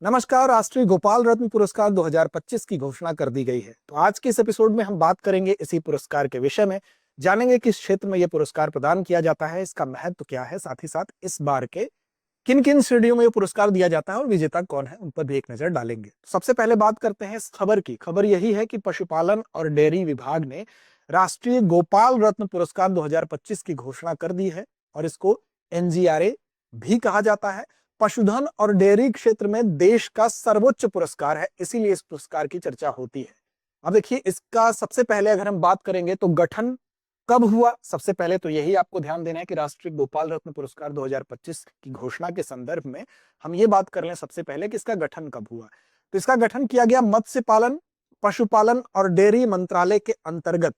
नमस्कार। राष्ट्रीय गोपाल रत्न पुरस्कार 2025 की घोषणा कर दी गई है। तो आज के इस एपिसोड में हम बात करेंगे इसी पुरस्कार के विषय में, जानेंगे किस क्षेत्र में यह पुरस्कार प्रदान किया जाता है, इसका महत्व क्या है, साथ ही साथ इस बार के किन किन श्रेणियों में यह पुरस्कार दिया जाता है और विजेता कौन है, उन पर भी एक नजर डालेंगे। सबसे पहले बात करते हैं इस खबर की। खबर यही है कि पशुपालन और डेयरी विभाग ने राष्ट्रीय गोपाल रत्न पुरस्कार 2025 की घोषणा कर दी है और इसको एनजीआरए भी कहा जाता है। पशुधन और डेयरी क्षेत्र में देश का सर्वोच्च पुरस्कार है, इसीलिए इस पुरस्कार की चर्चा होती है। अब देखिए, इसका सबसे पहले अगर हम बात करेंगे तो गठन कब हुआ, सबसे पहले तो यही आपको ध्यान देना है कि राष्ट्रीय गोपाल रत्न पुरस्कार 2025 की घोषणा के संदर्भ में हम ये बात कर लें सबसे पहले कि इसका गठन कब हुआ। तो इसका गठन किया गया मत्स्य पालन, पशुपालन और डेयरी मंत्रालय के अंतर्गत।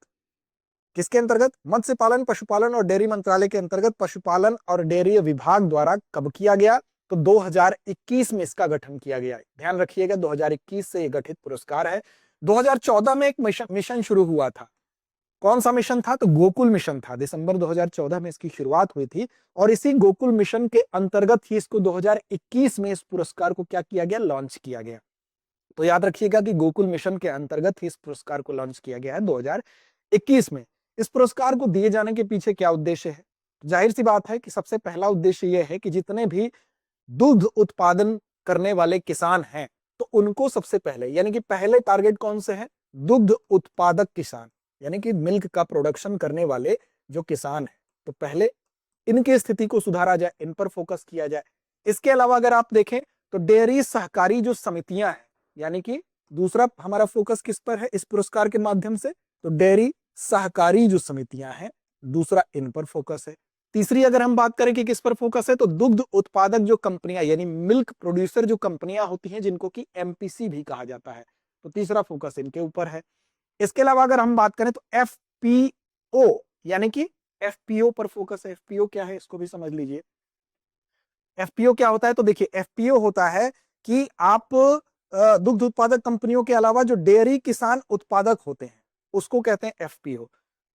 किसके अंतर्गत? मत्स्य पालन, पशुपालन और डेयरी मंत्रालय के अंतर्गत पशुपालन और डेयरी विभाग द्वारा कब किया गया? तो 2021 में इसका गठन किया गया। ध्यान रखिएगा, 2021 से गठित पुरस्कार है। 2014 में एक मिशन शुरू हुआ था। कौन सा मिशन था? तो गोकुल मिशन था। दिसंबर 2014 में इसकी शुरुआत हुई थी और इसी गोकुल मिशन के अंतर्गत ही इसको 2021 में इस पुरस्कार को क्या किया गया? लॉन्च किया गया। तो याद रखिएगा कि गोकुल मिशन के अंतर्गत ही इस पुरस्कार को लॉन्च किया गया है 2021 में। इस पुरस्कार को दिए जाने के पीछे क्या उद्देश्य है? जाहिर सी बात है कि सबसे पहला उद्देश्य यह है कि जितने भी दुग्ध उत्पादन करने वाले किसान हैं, तो उनको सबसे पहले, यानी कि पहले टारगेट कौन से हैं? दुग्ध उत्पादक किसान, यानी कि मिल्क का प्रोडक्शन करने वाले जो किसान हैं, तो पहले इनकी स्थिति को सुधारा जाए, इन पर फोकस किया जाए। इसके अलावा अगर आप देखें तो डेयरी सहकारी जो समितियां हैं, यानी कि दूसरा हमारा फोकस किस पर है इस पुरस्कार के माध्यम से? तो डेयरी सहकारी जो समितियां हैं, दूसरा इन पर फोकस है। तीसरी अगर हम बात करें कि किस पर फोकस है, तो दुग्ध उत्पादक जो कंपनियां, यानी मिल्क प्रोड्यूसर जो कंपनियां होती हैं, जिनको कि एमपीसी भी कहा जाता है, तो तीसरा फोकस इनके ऊपर है। इसके अलावा अगर हम बात करें तो एफपीओ, यानी कि एफपीओ पर फोकस है। एफपीओ क्या है, इसको भी समझ लीजिए। एफपीओ क्या होता है? तो देखिए, एफपीओ होता है कि आप दुग्ध उत्पादक कंपनियों के अलावा जो डेयरी किसान उत्पादक होते हैं, उसको कहते हैं एफपीओ।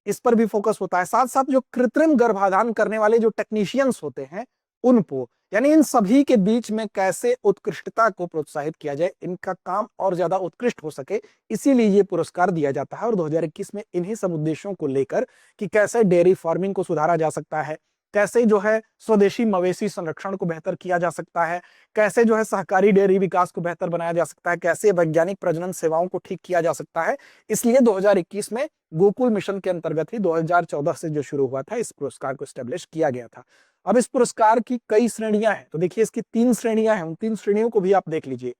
इस पर भी फोकस होता है। साथ साथ जो कृत्रिम गर्भाधान करने वाले जो टेक्नीशियंस होते हैं, उनको, यानी इन सभी के बीच में कैसे उत्कृष्टता को प्रोत्साहित किया जाए, इनका काम और ज्यादा उत्कृष्ट हो सके, इसीलिए ये पुरस्कार दिया जाता है। और 2021 में इन्हीं सब उद्देश्यों को लेकर कि कैसे डेयरी फार्मिंग को सुधारा जा सकता है, कैसे जो है स्वदेशी मवेशी संरक्षण को बेहतर किया जा सकता है, कैसे जो है सहकारी डेयरी विकास को बेहतर बनाया जा सकता है, कैसे वैज्ञानिक प्रजनन सेवाओं को ठीक किया जा सकता है, इसलिए 2021 में गोकुल मिशन के अंतर्गत ही 2014 से जो शुरू हुआ था, इस पुरस्कार को स्टैब्लिश किया गया था। अब इस पुरस्कार की कई श्रेणियां हैं, तो देखिए इसकी 3 श्रेणियां हैं। उन 3 श्रेणियों को भी आप देख लीजिए।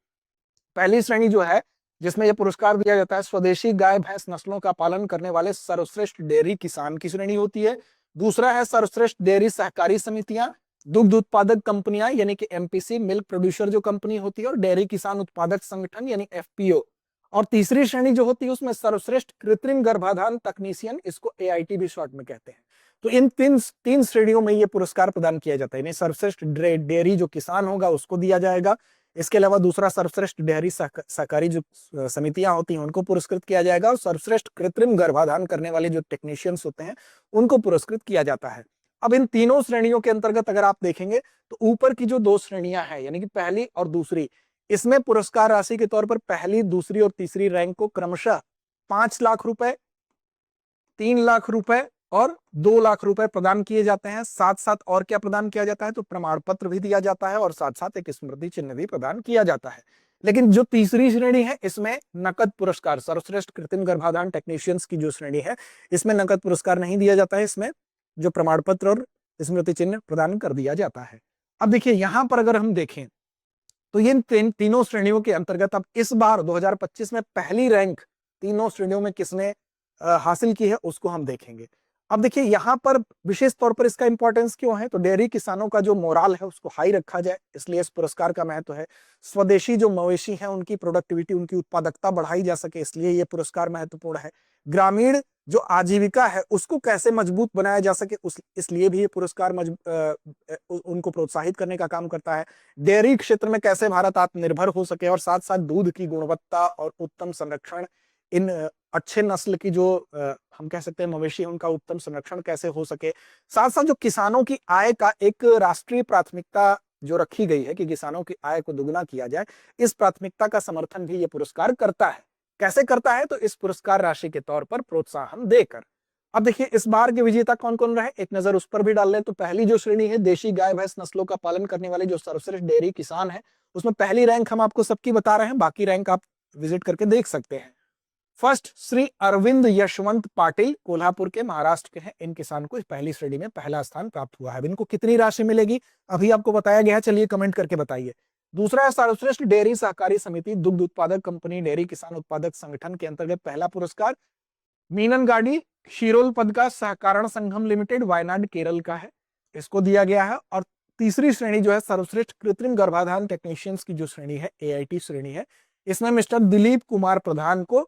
पहली श्रेणी जो है, जिसमें यह पुरस्कार दिया जाता है, स्वदेशी गाय भैंस नस्लों का पालन करने वाले सर्वश्रेष्ठ डेयरी किसान की श्रेणी होती है। दूसरा है सर्वश्रेष्ठ डेयरी सहकारी समितियां, दुग्ध उत्पादक कंपनियां, यानी कि एमपीसी, मिल्क प्रोड्यूसर जो कंपनी होती है, और डेयरी किसान उत्पादक संगठन यानी एफपीओ। और तीसरी श्रेणी जो होती है, उसमें सर्वश्रेष्ठ कृत्रिम गर्भाधान तकनीशियन, इसको एआईटी भी शॉर्ट में कहते हैं। तो इन तीन श्रेणियों में यह पुरस्कार प्रदान किया जाता है। सर्वश्रेष्ठ डेयरी जो किसान होगा उसको दिया जाएगा। इसके अलावा दूसरा सर्वश्रेष्ठ डेयरी सहकारी जो समितियां होती हैं, उनको पुरस्कृत किया जाएगा। और सर्वश्रेष्ठ कृत्रिम गर्भाधान करने वाले जो टेक्नीशियंस होते हैं, उनको पुरस्कृत किया जाता है। अब इन तीनों श्रेणियों के अंतर्गत अगर आप देखेंगे तो ऊपर की जो 2 श्रेणियां हैं, यानी कि पहली और दूसरी, इसमें पुरस्कार राशि के तौर पर पहली, दूसरी और तीसरी रैंक को क्रमशः 5 लाख रुपए, 3 लाख रुपए और 2 लाख रुपए प्रदान किए जाते हैं। साथ साथ और क्या प्रदान किया जाता है? तो प्रमाण पत्र भी दिया जाता है और साथ साथ एक स्मृति चिन्ह भी प्रदान किया जाता है। लेकिन जो तीसरी श्रेणी है, इसमें नकद पुरस्कार, सर्वश्रेष्ठ कृत्रिम गर्भाधान टेक्नीशियंस की जो श्रेणी है, इसमें नकद पुरस्कार नहीं दिया जाता है। इसमें जो प्रमाण पत्र और स्मृति चिन्ह प्रदान कर दिया जाता है। अब देखिए, यहां पर अगर हम देखें तो ये तीनों श्रेणियों के अंतर्गत अब इस बार 2025 में पहली रैंक तीनों श्रेणियों में किसने हासिल की है, उसको हम देखेंगे। अब देखिए, यहां पर विशेष तौर पर इसका इंपॉर्टेंस क्यों है? तो डेयरी किसानों का जो मोराल है उसको हाई रखा जाए, इसलिए इस पुरस्कार का महत्व है। स्वदेशी जो मवेशी हैं, उनकी प्रोडक्टिविटी, उनकी उत्पादकता बढ़ाई जा सके, इसलिए ये पुरस्कार महत्वपूर्ण है। ग्रामीण जो आजीविका है उसको कैसे मजबूत बनाया जा सके, इसलिए भी ये पुरस्कार उनको प्रोत्साहित करने का काम करता है। डेयरी क्षेत्र में कैसे भारत आत्मनिर्भर हो सके, और साथ साथ दूध की गुणवत्ता और उत्तम संरक्षण, इन अच्छे नस्ल की जो हम कह सकते हैं मवेशी है, उनका उत्तम संरक्षण कैसे हो सके। साथ साथ जो किसानों की आय का एक राष्ट्रीय प्राथमिकता जो रखी गई है कि किसानों की आय को दुगना किया जाए, इस प्राथमिकता का समर्थन भी ये पुरस्कार करता है। कैसे करता है? तो इस पुरस्कार राशि के तौर पर प्रोत्साहन देकर। अब देखिए इस बार के विजेता कौन कौन रहे, एक नजर उस पर भी डाल लें। तो पहली जो श्रेणी है, देशी गाय भैंस नस्लों का पालन करने वाले जो सर्वश्रेष्ठ डेयरी किसान है, उसमें पहली रैंक हम आपको सबकी बता रहे हैं, बाकी रैंक आप विजिट करके देख सकते हैं। फर्स्ट श्री अरविंद यशवंत पाटिल, कोल्हापुर के, महाराष्ट्र के हैं। इन किसान को इस पहली श्रेणी में पहला स्थान प्राप्त हुआ है। अब इनको कितनी राशि मिलेगी अभी आपको बताया गया है, चलिए कमेंट करके बताइए। दूसरा है सर्वश्रेष्ठ डेयरी सहकारी समिति, दुग्ध उत्पादक कंपनी, डेयरी किसान उत्पादक संगठन के अंतर्गत पहला पुरस्कार मीननगाड़ी क्षीरोल पद का सहकारण संघम लिमिटेड, वायनाड केरल का है, इसको दिया गया है। और तीसरी श्रेणी जो है सर्वश्रेष्ठ कृत्रिम गर्भाधान टेक्नीशियंस की जो श्रेणी है, AIT श्रेणी है, इसमें मिस्टर दिलीप कुमार प्रधान को,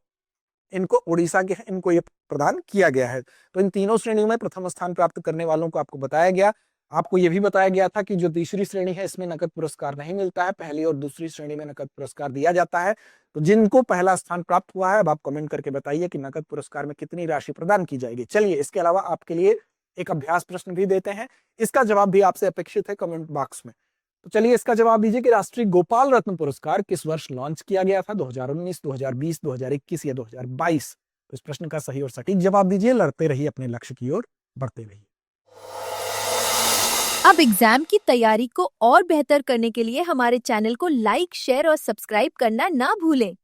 इनको उड़ीसा के हैं, इनको ये प्रदान किया गया है। तो इन तीनों श्रेणियों में प्रथम स्थान प्राप्त करने वालों को आपको बताया गया। आपको यह भी बताया गया था कि जो तीसरी श्रेणी है इसमें नकद पुरस्कार नहीं मिलता है, पहली और दूसरी श्रेणी में नकद पुरस्कार दिया जाता है। तो जिनको पहला स्थान प्राप्त हुआ है, अब आप कमेंट करके बताइए कि नकद पुरस्कार में कितनी राशि प्रदान की जाएगी। चलिए इसके अलावा आपके लिए एक अभ्यास प्रश्न भी देते हैं, इसका जवाब भी आपसे अपेक्षित है कमेंट बॉक्स में। तो चलिए इसका जवाब दीजिए कि राष्ट्रीय गोपाल रत्न पुरस्कार किस वर्ष लॉन्च किया गया था, 2019, 2020, 2021 या 2022? तो इस प्रश्न का सही और सटीक जवाब दीजिए। लड़ते रहिए अपने लक्ष्य की ओर बढ़ते रहिए। अब एग्जाम की तैयारी को और बेहतर करने के लिए हमारे चैनल को लाइक, शेयर और सब्सक्राइब करना ना भूलें।